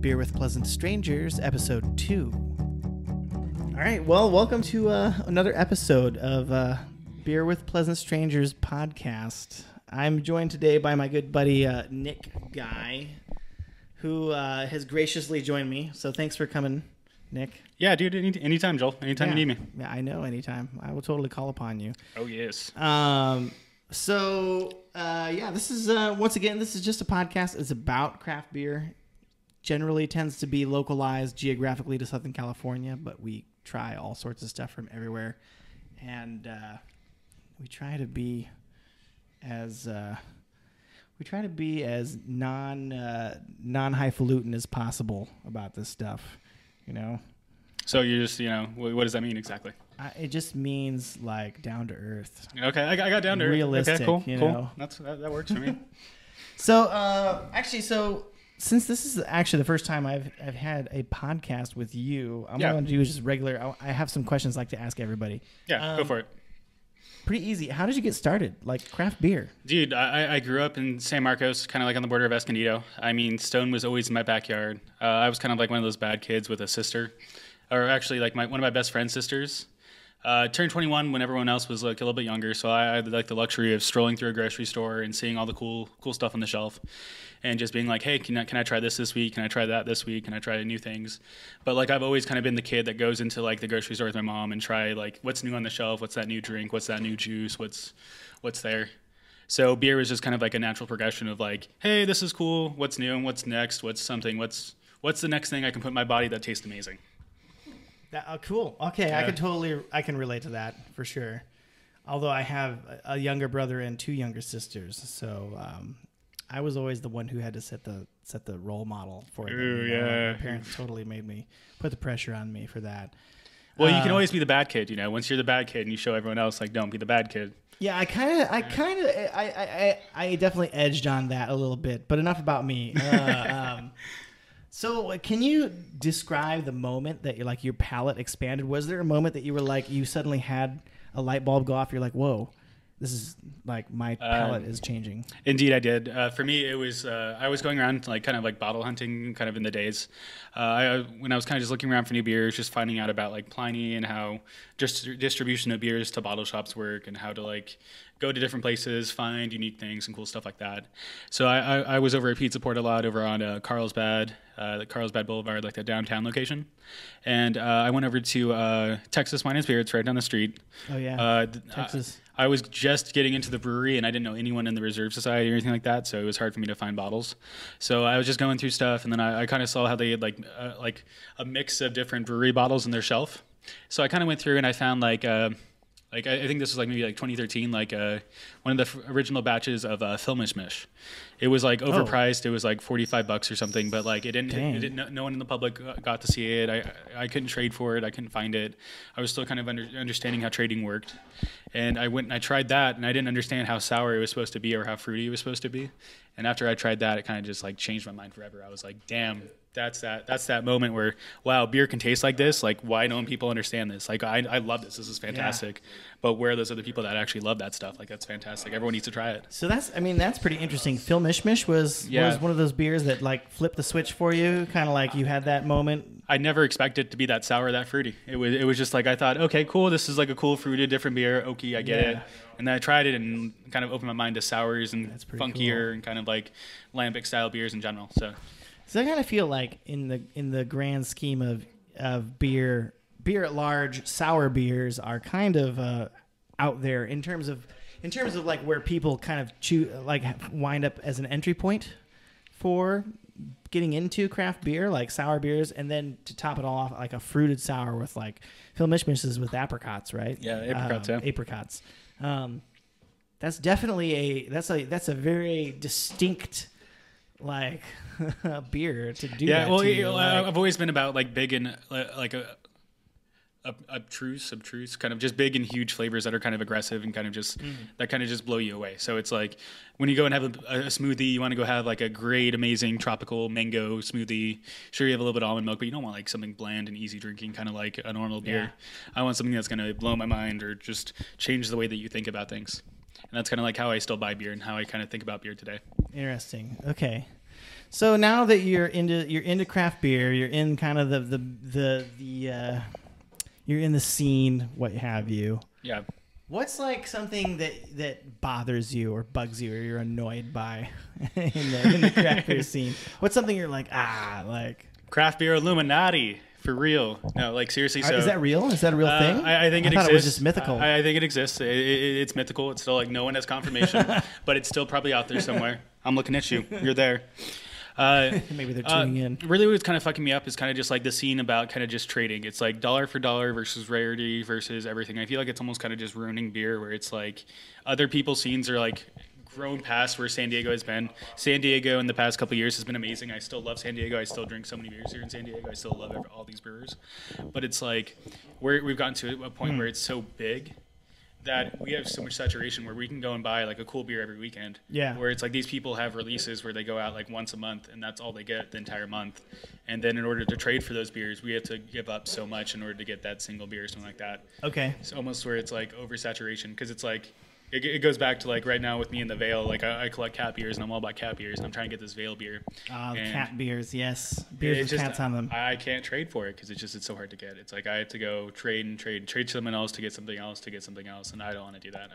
Beer with Pleasant Strangers, episode 2. All right, well, welcome to another episode of Beer with Pleasant Strangers podcast. I'm joined today by my good buddy Nick Guy, who has graciously joined me. So thanks for coming, Nick. Yeah, dude, anytime, Joel. Anytime you need me. Yeah, I know, anytime. I will totally call upon you. Oh, yes. This is, once again, this is just a podcast. It's about craft beer. Generally tends to be localized geographically to Southern California, but we try all sorts of stuff from everywhere. And we try to be as non-highfalutin as possible about this stuff, you know? So you just, what does that mean exactly? It just means like down to earth. Okay, I got down to earth. Realistic, okay, cool. Know? That works for me. So since this is actually the first time I've had a podcast with you, I'm going to do just regular. I have some questions I'd like to ask everybody. Yeah, go for it. Pretty easy. How did you get started, like craft beer? Dude, I grew up in San Marcos, kind of like on the border of Escondido. I mean, Stone was always in my backyard. I was kind of like one of those bad kids with a sister, or actually like one of my best friend's sisters. Turned 21 when everyone else was like a little bit younger, so I had like the luxury of strolling through a grocery store and seeing all the cool stuff on the shelf, and just being like, hey, can I try this week? Can I try that this week? Can I try new things? But like I've always kind of been the kid that goes into like the grocery store with my mom and try like what's new on the shelf, what's that new drink, what's that new juice, what's there. So beer was just kind of like a natural progression of like, hey, this is cool. What's new and what's next? What's the next thing I can put in my body that tastes amazing? Cool. Okay, Yeah. I can relate to that for sure. Although I have a younger brother and 2 younger sisters, so I was always the one who had to set the role model for them. Ooh, yeah. My parents totally made me put the pressure on me for that. Well, you can always be the bad kid, Once you're the bad kid and you show everyone else, like, don't be the bad kid. Yeah, I definitely edged on that a little bit, but enough about me. So can you describe the moment that your palate expanded? Was there a moment that you were like, you suddenly had a light bulb go off? You're like, whoa, this is like my palate is changing. Indeed, I did. For me, it was I was going around like kind of like bottle hunting kind of in the days. When I was kind of just looking around for new beers, just finding out about like Pliny and how just distribution of beers to bottle shops work and how to like go to different places, find unique things and cool stuff like that. So I was over at Pizza Port a lot over on Carlsbad Boulevard, like the downtown location. And I went over to Texas Wine and Spirits right down the street. Oh, yeah. Texas. I was just getting into the brewery, and I didn't know anyone in the Reserve Society or anything like that, so it was hard for me to find bottles. So I was just going through stuff, and then I kind of saw how they had like a mix of different brewery bottles on their shelf. So I kind of went through, and I found I think this was like maybe like 2013, like one of the original batches of Filmishmish. It was like overpriced. It was like $45 or something, but like it didn't. No one in the public got to see it. I couldn't trade for it. I couldn't find it. I was still kind of understanding how trading worked, and I went and I tried that, and I didn't understand how sour it was supposed to be or how fruity it was supposed to be. And after I tried that, it kind of just like changed my mind forever. I was like, damn. That's that moment where, wow, beer can taste like this. Like, why don't people understand this? Like, I love this. This is fantastic. Yeah. But where are those other people that actually love that stuff? Like, that's fantastic. Everyone needs to try it. So that's pretty interesting. Filmishmish was one of those beers that like flipped the switch for you, kind of like you had that moment. I never expected it to be that sour, that fruity. It was just like I thought, okay, cool. This is like a cool fruited different beer. Okay, I get it. And then I tried it and kind of opened my mind to sours and funkier and kind of like lambic style beers in general. So I kind of feel like in the grand scheme of beer at large, sour beers are kind of out there in terms of like where people kind of wind up as an entry point for getting into craft beer, like sour beers, and then to top it all off, like a fruited sour with like Filmishmishes with apricots, right? Yeah, apricots. Apricots. That's definitely that's a very distinct like beer to do. Yeah, that well, to you. I've always been about like big and like obtruse, kind of just big and huge flavors that are kind of aggressive and kind of just that kind of just blow you away. So it's like when you go and have a smoothie, you want to go have like a great, amazing tropical mango smoothie. Sure, you have a little bit of almond milk, but you don't want like something bland and easy drinking, kind of like a normal beer. I want something that's going to blow my mind or just change the way that you think about things. And that's kind of like how I still buy beer and how I kind of think about beer today. Interesting. Okay. So now that you're into craft beer, you're in kind of the you're in the scene, what have you. Yeah. What's like something that bothers you or bugs you or you're annoyed by in the craft beer scene? What's something you're like like craft beer Illuminati for real? No, like seriously. So is that real? Is that a real thing? I think it thought exists. It was just mythical. I think it exists. It's mythical. It's still like no one has confirmation, but it's still probably out there somewhere. I'm looking at you. You're there. Maybe they're tuning in. Really what's kind of fucking me up is kind of just like the scene about kind of just trading. It's like dollar for dollar versus rarity versus everything. I feel like it's almost kind of just ruining beer, where it's like other people's scenes are like grown past where San Diego has been. San Diego in the past couple of years has been amazing. I still love San Diego. I still drink so many beers here in San Diego. I still love all these brewers. But it's like we've gotten to a point where it's so big that we have so much saturation where we can go and buy like a cool beer every weekend. Yeah. Where it's like these people have releases where they go out like once a month and that's all they get the entire month. And then in order to trade for those beers, we have to give up so much in order to get that single beer or something like that. Okay. It's almost where it's like oversaturation, because it's like it goes back to like right now with me in the Vale, like I collect cat beers and I'm all about cat beers and I'm trying to get this Vale beer. Cat beers, yes. Beers with cats on them. I can't trade for it because it's so hard to get. It's like I have to go trade someone else to get something else to get something else, and I don't want to do that.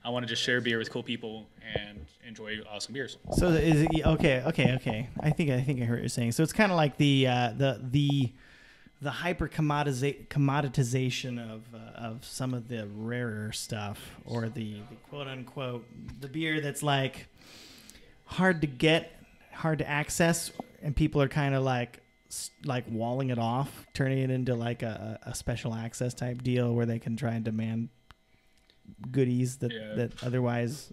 I want to just share beer with cool people and enjoy awesome beers. So is it okay? I think I heard what you're saying. So it's kind of like the hyper commoditization of some of the rarer stuff, or the quote unquote the beer that's like hard to get, hard to access, and people are kind of like walling it off, turning it into like a special access type deal where they can try and demand goodies that otherwise.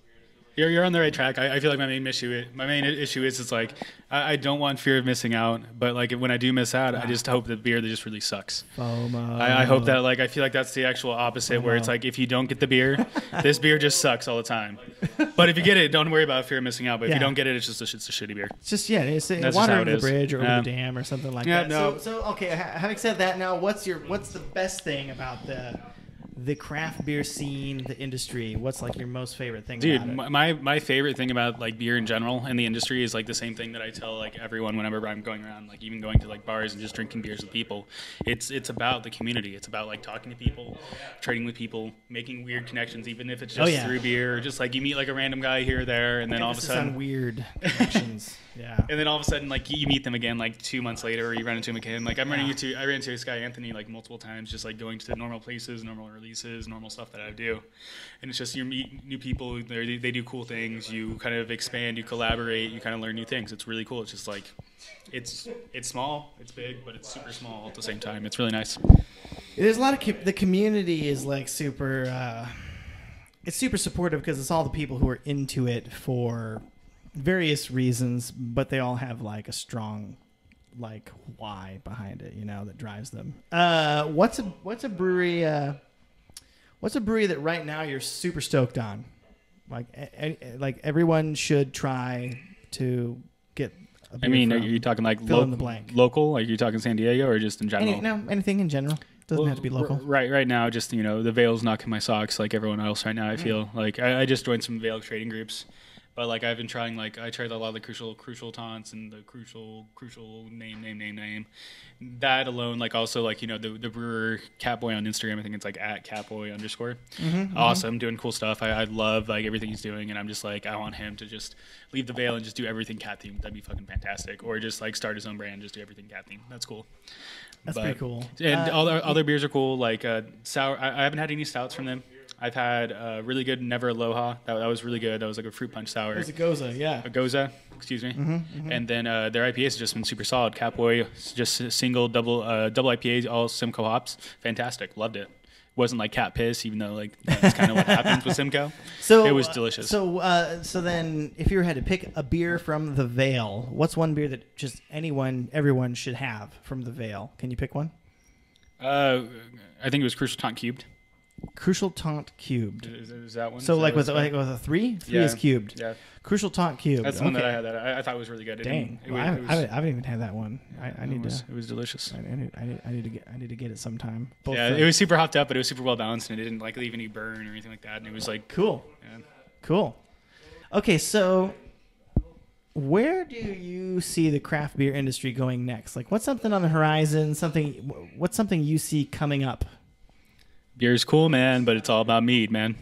You're on the right track. I feel like my main issue is it's like I don't want fear of missing out, but like when I do miss out, I just hope that beer that just really sucks. FOMO. I hope that I feel like that's the actual opposite, where it's like if you don't get the beer, this beer just sucks all the time. But if you get it, don't worry about fear of missing out. But if you don't get it, it's a shitty beer. It's just water under the bridge or over the dam or something like that. No. So okay. Having said that, now what's the best thing about the craft beer scene, the industry? What's like your most favorite thing about it? My favorite thing about like beer in general and the industry is like the same thing that I tell like everyone whenever I'm going around, like even going to like bars and just drinking beers with people. It's about the community. It's about like talking to people, trading with people, making weird connections, even if it's just through beer, or just like you meet like a random guy here or there, and then all of a sudden weird connections. Yeah. And then all of a sudden, like you meet them again, like 2 months later, or you run into him again. Like I ran into this guy Anthony like multiple times, just like going to normal places, normal releases, normal stuff that I do. And it's just you meet new people. They do cool things. You kind of expand. You collaborate. You kind of learn new things. It's really cool. It's just like it's small, it's big, but it's super small at the same time. It's really nice. There's a lot of the community is like super. It's super supportive because it's all the people who are into it for various reasons, but they all have like a strong like why behind it, that drives them. What's a brewery that right now you're super stoked on, like everyone should try to get a beer are you talking like fill in the blank. Local, like you're talking San Diego, or just in general? Anything in general. Doesn't have to be local. Right now, just the Vale's knocking my socks like everyone else right now. I feel like I just joined some Vale trading groups. But like I've been trying, I tried a lot of the crucial taunts and the crucial name. That alone, also the brewer Catboy on Instagram. I think it's like @Catboy_. Awesome, doing cool stuff. I love everything he's doing, and I'm just I want him to just leave the Vale and just do everything cat themed. That'd be fucking fantastic. Or just start his own brand, just do everything cat themed. That's cool. That's pretty cool. And all the other beers are cool. Like sour. I haven't had any stouts from them. I've had really good Never Aloha. That was really good. That was like a fruit punch sour. It was a Goza, yeah. A Goza, excuse me. And then their IPAs have just been super solid. Catboy, just single, double IPAs, all Simcoe hops. Fantastic. Loved it. Wasn't like cat piss, even though that's kind of what happens with Simcoe. So it was delicious. So then, if you had to pick a beer from the Vale, what's one beer that just everyone should have from the Vale? Can you pick one? I think it was Crucial Taunt Cubed. Crucial Taunt Cubed. Is that one? So with a 3? 3 is cubed. Yeah. Crucial Taunt Cubed. That's the one that I had. I thought was really good. Dang. I haven't even had that one. It was delicious. I need to get it sometime. It was super hopped up, but it was super well balanced, and it didn't leave any burn or anything like that. And it was cool. Yeah. Cool. Okay, so where do you see the craft beer industry going next? Like, what's something on the horizon? What's something you see coming up? Beer's cool, man, but it's all about mead, man.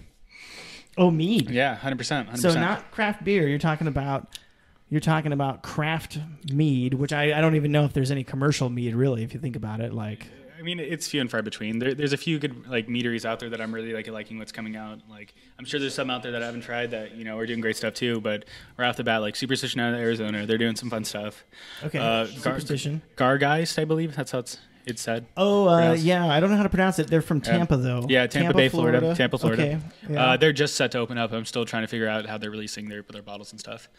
Oh, mead. Yeah, 100%. So not craft beer. You're talking about craft mead, which I don't even know if there's any commercial mead really, if you think about it. Like, I mean, it's few and far between. There's a few good like meaderies out there that I'm really liking what's coming out. Like, I'm sure there's some out there that I haven't tried that are doing great stuff too. But right off the bat, like Superstition out of Arizona, they're doing some fun stuff. Okay, Superstition. Gargeist, I believe that's how it's said. Oh, yeah. I don't know how to pronounce it. They're from Tampa, though. Yeah, Tampa Bay, Florida. Tampa, Florida. Okay. Yeah. They're just set to open up. I'm still trying to figure out how they're releasing their bottles and stuff.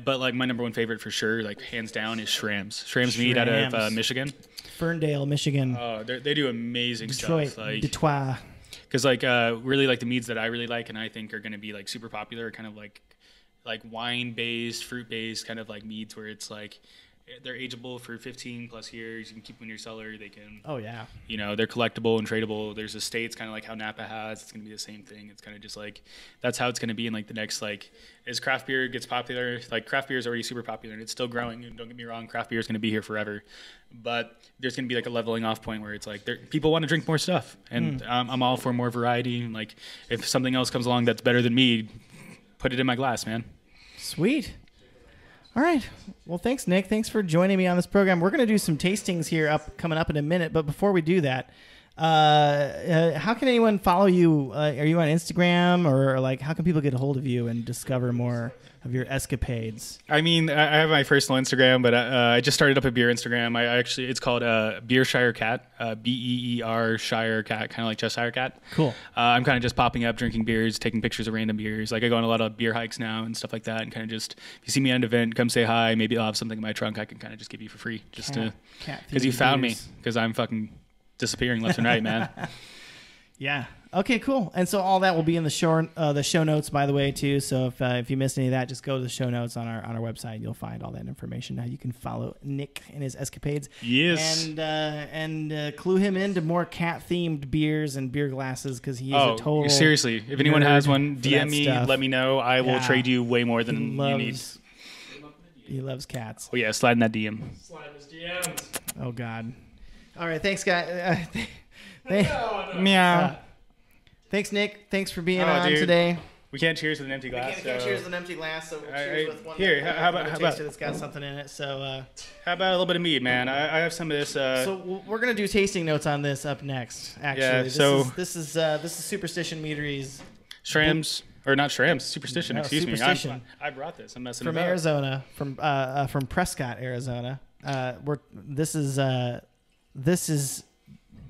But like my number one favorite for sure, like hands down, is Schramm's. Schramm's mead out of Michigan. Ferndale, Michigan. Oh, they do amazing Detroit, stuff. Like Detroit. Because like really like the meads that I really like and I think are going to be like super popular, kind of like wine based, fruit based, kind of like meads where it's like they're ageable for 15 plus years. You can keep them in your cellar. They can. Oh yeah. They're collectible and tradable. There's estates, kind of like how Napa has. It's gonna be the same thing. It's kind of just like that's how it's gonna be in like the next as craft beer gets popular. Like craft beer is already super popular and it's still growing. And don't get me wrong, craft beer is gonna be here forever. But there's gonna be like a leveling off point where it's like people want to drink more stuff, and I'm all for more variety. And like if something else comes along that's better than me, put it in my glass, man. Sweet. All right. Well, thanks, Nick. Thanks for joining me on this program. We're going to do some tastings here coming up in a minute. But before we do that, how can anyone follow you? Are you on Instagram, or like how can people get a hold of you and discover more of your escapades? I mean, I have my personal Instagram, but I just started up a beer Instagram. It's called Beershire Cat, Beer Shire Cat, kind of like Cheshire Cat. Cool. I'm kind of just popping up, drinking beers, taking pictures of random beers. Like I go on a lot of beer hikes now and stuff like that, and kind of just if you see me at an event, come say hi. Maybe I'll have something in my trunk I can kind of just give you for free, just because you found me, because I'm fucking disappearing left and right, man. Yeah. Okay, cool. And so all that will be in the show notes, by the way, too. So if you missed any of that, just go to the show notes on our website. You'll find all that information. Now you can follow Nick and his escapades. Yes. And clue him into more cat-themed beers and beer glasses, because he is a total seriously. If anyone has one, DM me, let me know. I will trade you way more than you need. He loves cats. Oh, yeah, slide in that DM. Slide his DMs. Oh, God. All right, thanks, guys. Meow. Thanks, Nick. Thanks for being on today. We can't cheers with an empty glass. We can't cheers with an empty glass, so we'll cheers with one. Here, how about that's got something in it? So, how about a little bit of mead, man? I have some of this. So we're gonna do tasting notes on this up next. Actually, this is Superstition Meadery's Schramm's. Or not Schramm's, Superstition. No, Excuse me. I brought this. I'm messing from about. Arizona, from Prescott, Arizona. This is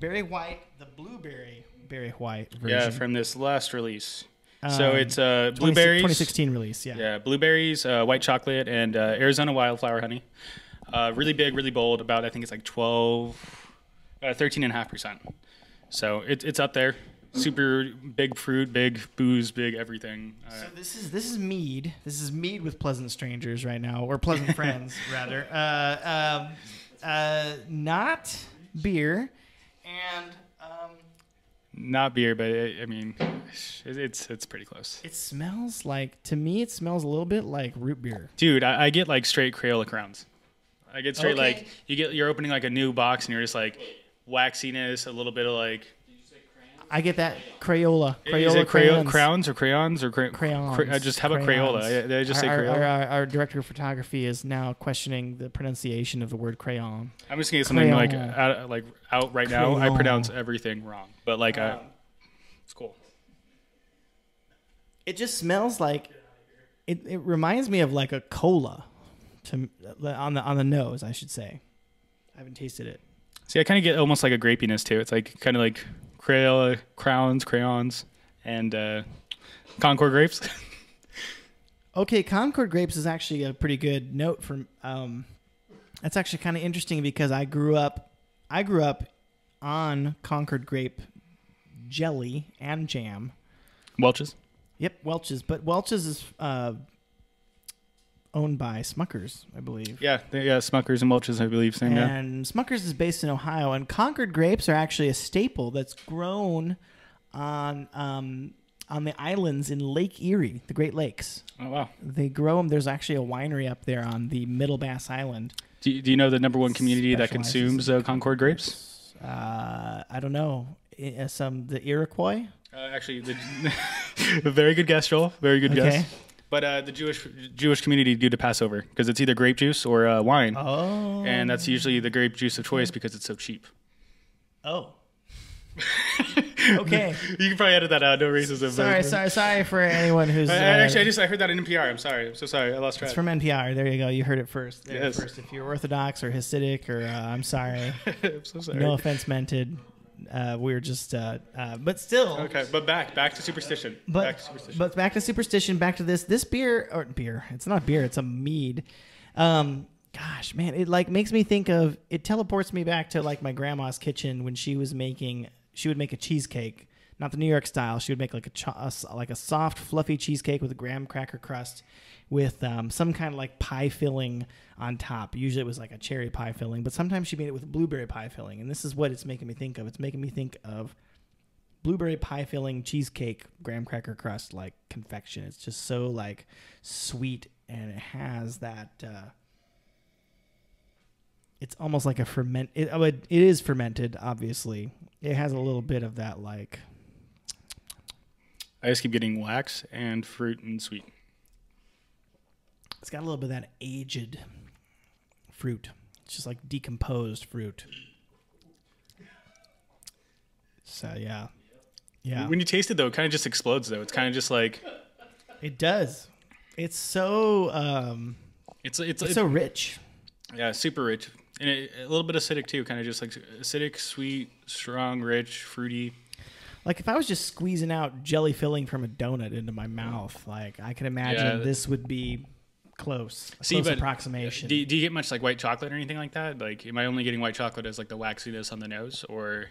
Berry White, the blueberry Berry White version. Yeah, from this last release. So it's blueberries. 2016 release, yeah. Yeah, blueberries, white chocolate, and Arizona wildflower honey. Really big, really bold. About I think it's like 13.5%. So it's up there. Super big fruit, big booze, big everything. So this is mead. This is mead with pleasant strangers right now, or pleasant friends rather. Not beer, and not beer, but I mean, it's pretty close. It smells like, to me, it smells a little bit like root beer. Dude, I get like straight Crayola crowns. I get straight like you're opening like a new box and you're just like waxiness, a little bit of like. I get that Crayola. Is it crowns or crayons or crayons? Just how about Crayola? Did I just say Crayola? Our director of photography is now questioning the pronunciation of the word crayon. I'm just gonna get something out right now. I pronounce everything wrong, but like it's cool. It just smells like it reminds me of like a cola on the nose, I should say. I haven't tasted it. See, I kind of get almost like a grapiness too. It's like kind of like Crayola, crayons, and Concord grapes. Okay, Concord grapes is actually a pretty good note from. That's actually kind of interesting because I grew up on Concord grape jelly and jam. Welch's. Yep, Welch's. But Welch's is owned by Smucker's, I believe. Yeah, Smucker's and Welch's, I believe. Same. And Smucker's is based in Ohio, and Concord grapes are actually a staple that's grown on on the islands in Lake Erie, the Great Lakes. Oh, wow. They grow them. There's actually a winery up there on the Middle Bass Island. Do you know the number one community that consumes Concord grapes? I don't know. The Iroquois? Actually, very good guess, Joel. Very good guess. But the Jewish community due to Passover, because it's either grape juice or wine. Oh. And that's usually the grape juice of choice because it's so cheap. Oh. Okay. You can probably edit that out. No racism. Sorry for anyone who's... Actually, I heard that in NPR. I'm sorry. I'm so sorry. I lost track. It's from NPR. There you go. You heard it first. Yes. First. If you're Orthodox or Hasidic or... I'm sorry. I'm so sorry. No offense meant. We're just... but still... Okay, but back to superstition. Back to superstition. Back to this beer... It's not beer. It's a mead. Gosh, man. It like makes me think of... It teleports me back to like my grandma's kitchen when she was making... She would make a cheesecake, not the New York style. She would make like a soft, fluffy cheesecake with a graham cracker crust, with some kind of like pie filling on top. Usually it was like a cherry pie filling, but sometimes she made it with blueberry pie filling. And this is what it's making me think of. It's making me think of blueberry pie filling cheesecake, graham cracker crust like confection. It's just so like sweet, and it has that. It's almost like a ferment. It is fermented, obviously. It has a little bit of that, like... I just keep getting wax and fruit and sweet. It's got a little bit of that aged fruit. It's just like decomposed fruit. So, yeah. Yeah. When you taste it, though, it kind of just explodes, though. It's kind of just like... It does. It's so... It's so rich. Yeah, super rich. And a little bit acidic, too. Kind of just like acidic, sweet, strong, rich, fruity. Like if I was just squeezing out jelly filling from a donut into my mouth, like I can imagine this would be close. Close approximation. Do you get much like white chocolate or anything like that? Like, am I only getting white chocolate as like the waxiness on the nose, or?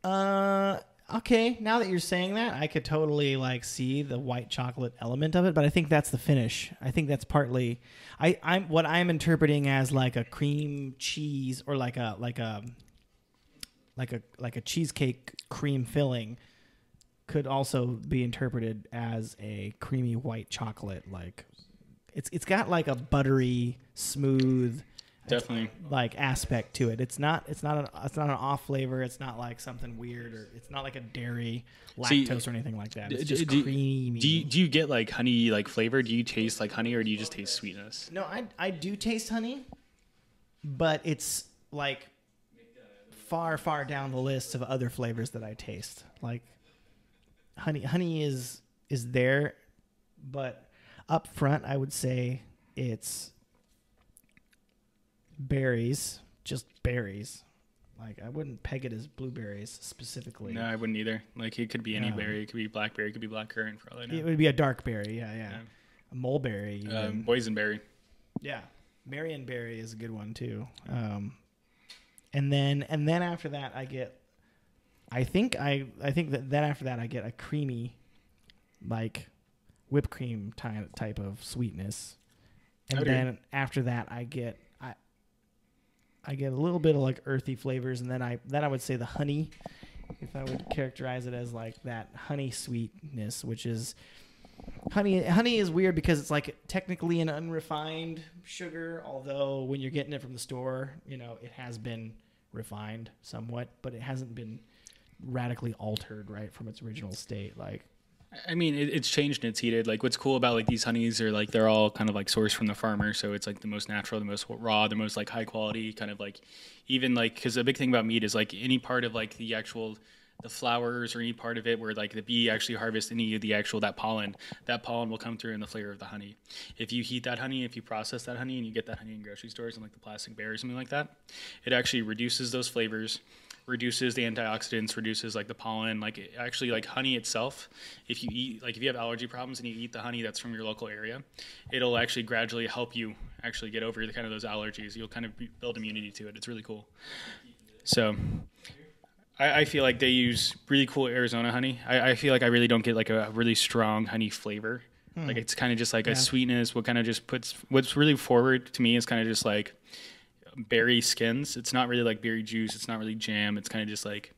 Okay. Now that you're saying that, I could totally like see the white chocolate element of it, but I think that's the finish. I think that's partly. I'm interpreting as like a cream cheese or like a cheesecake cream filling could also be interpreted as a creamy white chocolate. Like it's got like a buttery, smooth, definitely like aspect to it. It's not an off flavor. It's not like something weird, or it's not like a dairy lactose or anything like that. It's just creamy. Do you get like honey like flavor? Do you taste like honey, or do you just taste sweetness? No, I do taste honey, but it's like far down the list of other flavors that I taste. Like honey is there, but up front I would say it's berries, just berries. Like I wouldn't peg it as blueberries specifically. No, I wouldn't either. Like it could be any berry. It could be blackberry. It could be blackcurrant for all I know. It would be a dark berry. Yeah. A mulberry. Boysenberry. Yeah, Marionberry is a good one too. And then after that I get. I think that then after that I get a creamy, like whipped cream type of sweetness, and then after that I get a little bit of like earthy flavors, and then I would say the honey, if I would characterize it as like that honey sweetness, which is honey is weird because it's like technically an unrefined sugar, although when you're getting it from the store, it has been refined somewhat, but it hasn't been radically altered right from its original state. Like, I mean, it's changed and it's heated. Like, what's cool about like these honeys are like they're all kind of like sourced from the farmer, so it's like the most natural, the most raw, the most like high quality. Kind of like even like because the big thing about mead is like any part of like the flowers or any part of it where like the bee actually harvests any of that pollen will come through in the flavor of the honey. If you heat that honey, if you process that honey, and you get that honey in grocery stores and like the plastic bear or something like that, it actually reduces those flavors, reduces the antioxidants, reduces like the pollen. Like it actually, like honey itself, if you have allergy problems and you eat the honey that's from your local area, it'll actually gradually help you actually get over the kind of those allergies. You'll kind of build immunity to it. It's really cool. So I feel like they use really cool Arizona honey. I feel like I really don't get like a really strong honey flavor. Like it's kind of just like a sweetness. What kind of just puts what's really forward to me is kind of just like berry skins. It's not really like berry juice. It's not really jam. It's kind of just like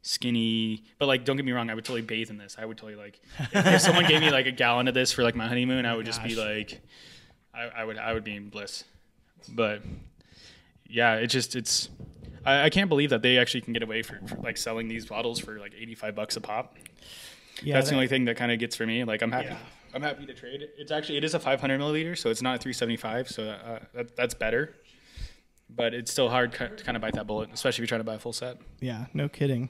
skinny, but like, don't get me wrong, I would totally bathe in this. I would totally like, if someone gave me like a gallon of this for like my honeymoon, I would just be like, I would be in bliss. But yeah, I can't believe that they actually can get away for like selling these bottles for like $85 a pop. Yeah, that's the only thing that kind of gets for me. Like, I'm happy. Yeah. I'm happy to trade it. It is a 500 milliliter, so it's not a 375. So that's better. But it's still hard to kind of bite that bullet, especially if you're trying to buy a full set. Yeah, no kidding.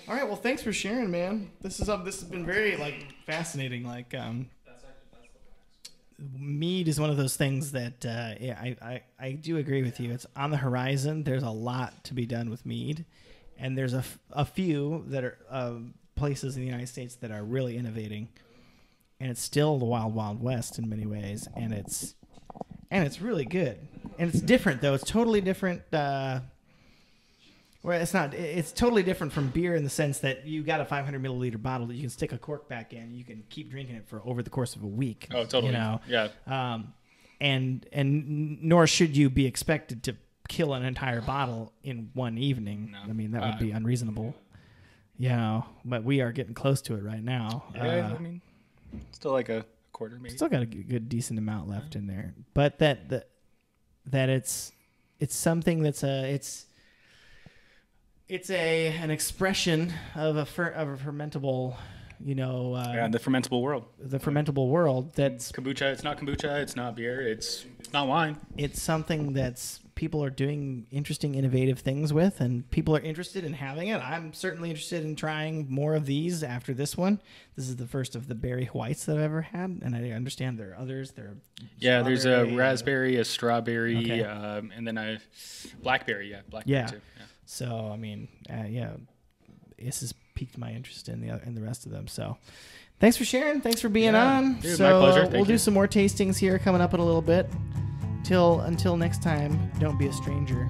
All right, well, thanks for sharing, man. This has been very like fascinating. Like, mead is one of those things that I do agree with you. It's on the horizon. There's a lot to be done with mead, and there's a few that are places in the United States that are really innovating, and it's still the wild, wild west in many ways, and it's really good. And it's different, though. It's totally different. Well, it's not. It's totally different from beer in the sense that you got a 500 milliliter bottle that you can stick a cork back in. You can keep drinking it for over the course of a week. Oh, totally. You know? Yeah. And nor should you be expected to kill an entire bottle in one evening. No. I mean, that would be unreasonable. You know, but we are getting close to it right now. Yeah, I mean, still like a quarter, maybe. Still got a good decent amount left in there, but that it's something that's an expression of a fermentable, you know. The fermentable world. The fermentable world. That's kombucha. It's not kombucha. It's not beer. It's not wine. It's something that's people are doing interesting, innovative things with, and people are interested in having it. I'm certainly interested in trying more of these after this one. This is the first of the berry whites that I've ever had, and I understand there are others. There's a raspberry, a strawberry, and then a blackberry. Yeah, blackberry too. Yeah. So I mean, this has piqued my interest in the rest of them. So, thanks for sharing. Thanks for being on. Dude, my pleasure. We'll do some more tastings here coming up in a little bit. Until next time, don't be a stranger.